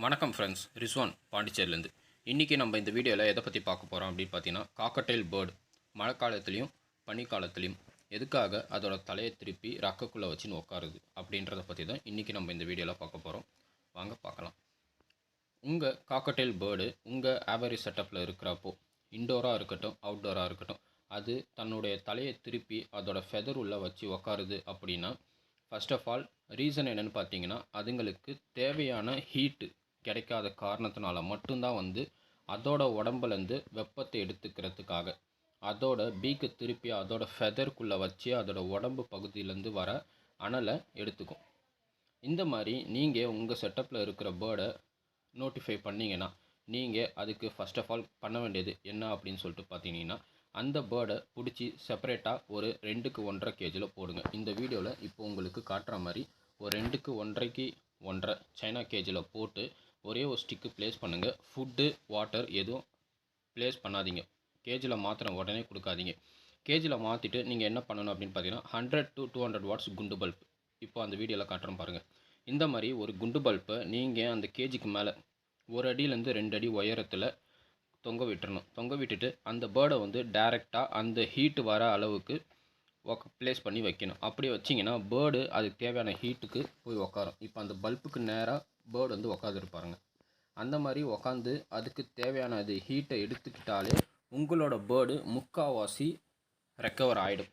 வணக்கம் ஃப்ரெண்ட்ஸ், ரிஸ்வான் பாண்டிச்சேரிலேருந்து. இன்றைக்கி நம்ம இந்த வீடியோவில் எதை பற்றி பார்க்க போகிறோம் அப்படின்னு பார்த்தீங்கன்னா, காக்கட்டெயில் பேர்டு மழை காலத்துலேயும் பனிக்காலத்துலேயும் எதுக்காக அதோட தலையை திருப்பி ரக்கக்குள்ளே வச்சுன்னு உட்காருது அப்படின்றத பற்றி தான் இன்றைக்கி நம்ம இந்த வீடியோவில் பார்க்க போகிறோம். வாங்க பார்க்கலாம். உங்கள் காக்கட்டெயில் பேர்டு உங்கள் ஆவரேஜ் செட்டப்பில் இருக்கிறப்போ, இன்டோராக இருக்கட்டும் அவுட்டோராக இருக்கட்டும், அது தன்னுடைய தலையை திருப்பி அதோட ஃபெதர் உள்ளே வச்சு உட்காருது அப்படின்னா, ஃபர்ஸ்ட் ஆஃப் ஆல் ரீசன் என்னென்னு பார்த்தீங்கன்னா, அதுங்களுக்கு தேவையான ஹீட்டு கிடைக்காத காரணத்தினால மட்டும்தான் அதோட உடம்புலேருந்து வெப்பத்தை எடுத்துக்கிறதுக்காக அதோட பீக்கை திருப்பி அதோட ஃபெதருக்குள்ளே வச்சு அதோட உடம்பு பகுதியிலேருந்து வர அனலை எடுத்துக்கும். இந்த மாதிரி நீங்கள் உங்கள் செட்டப்பில் இருக்கிற பேர்டை நோட்டிஃபை பண்ணிங்கன்னா, நீங்கள் அதுக்கு ஃபர்ஸ்ட் ஆஃப் ஆல் பண்ண வேண்டியது என்ன அப்படின்னு சொல்லிட்டு பார்த்தீங்கன்னா, அந்த பேர்டை பிடிச்சி செப்பரேட்டாக ஒரு 2க்கு 1.5 கேஜியில் போடுங்க. இந்த வீடியோவில் இப்போ உங்களுக்கு காட்டுற மாதிரி ஒரு 2க்கு 1.5க்கு 1.5 சைனா கேஜில் போட்டு ஒரே ஒரு ஸ்டிக்கு ப்ளேஸ் பண்ணுங்கள். ஃபுட்டு வாட்டர் எதுவும் ப்ளேஸ் பண்ணாதீங்க. கேஜில் மாத்திர உடனே கொடுக்காதீங்க. கேஜில் மாற்றிட்டு நீங்கள் என்ன பண்ணணும் அப்படின்னு பார்த்தீங்கன்னா, 100 to 200 வாட்ஸ் குண்டு பல்ப் இப்போ அந்த வீடியோவில் காட்டுறோம் பாருங்கள். இந்த மாதிரி ஒரு குண்டு பல்ப்பை நீங்கள் அந்த கேஜிக்கு மேலே 1 அடியிலேருந்து 2 அடி உயரத்தில் தொங்க விட்டுறணும். தொங்க விட்டுட்டு அந்த பேர்டை டைரெக்டாக அந்த ஹீட்டு வர அளவுக்கு ப்ளேஸ் பண்ணி வைக்கணும். அப்படி வச்சிங்கன்னா பேர்டு அதுக்கு தேவையான ஹீட்டுக்கு போய் உக்காரும். இப்போ அந்த பல்புக்கு நேராக பேர்டு உக்காந்துருப்பாருங்க. அந்த மாதிரி உக்காந்து அதுக்கு தேவையான அது ஹீட்டை எடுத்துக்கிட்டாலே உங்களோட பேர்டு முக்கால்வாசி ரெக்கவர் ஆகிடும்.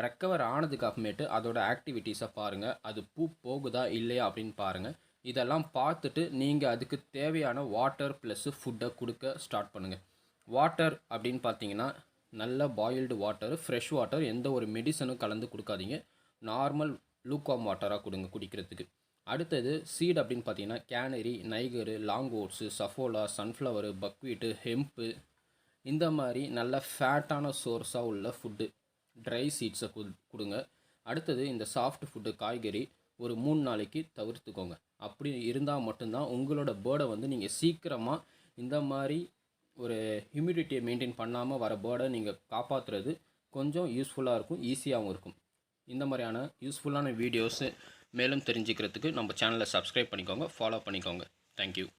ரெக்கவர் ஆனதுக்கு அப்புறமேட்டு அதோட ஆக்டிவிட்டீஸை பாருங்கள். அது பூ போகுதா இல்லையா அப்படின்னு பாருங்கள். இதெல்லாம் பார்த்துட்டு நீங்கள் அதுக்கு தேவையான வாட்டர் ப்ளஸ்ஸு ஃபுட்டை கொடுக்க ஸ்டார்ட் பண்ணுங்கள். வாட்டர் அப்படின்னு பார்த்தீங்கன்னா, நல்ல பாயில்டு வாட்டர், ஃப்ரெஷ் வாட்டர், எந்த ஒரு மெடிசனும் கலந்து கொடுக்காதீங்க. நார்மல் லூக்வார்ம் வாட்டராக கொடுங்க குடிக்கிறதுக்கு. அடுத்தது சீட் அப்படின்னு பார்த்தீங்கன்னா, canary, niger, long oats, Saffola, sunflower, buckwheat, hemp, இந்த மாதிரி நல்ல ஃபேட்டான சோர்ஸாக உள்ள ஃபுட்டு ட்ரை சீட்ஸை கொடுங்க. அடுத்தது இந்த சாஃப்ட் ஃபுட்டு காய்கறி ஒரு 3 நாளைக்கு தவிர்த்துக்கோங்க. அப்படி இருந்தால் மட்டும்தான் உங்களோட பேர்டை நீங்கள் சீக்கிரமாக இந்த மாதிரி ஒரு ஹியூமிடிட்டியை மெயின்டைன் பண்ணாமல் வர பேர்டை நீங்கள் காப்பாற்றுறது கொஞ்சம் யூஸ்ஃபுல்லாக இருக்கும், ஈஸியாகவும் இருக்கும். இந்த மாதிரியான யூஸ்ஃபுல்லான வீடியோஸு மேலும் தெரிஞ்சுக்கிறதுக்கு நம்ம சேனலை சப்ஸ்கிரைப் பண்ணிக்கோங்க, ஃபாலோ பண்ணிக்கோங்க. தேங்க்யூ.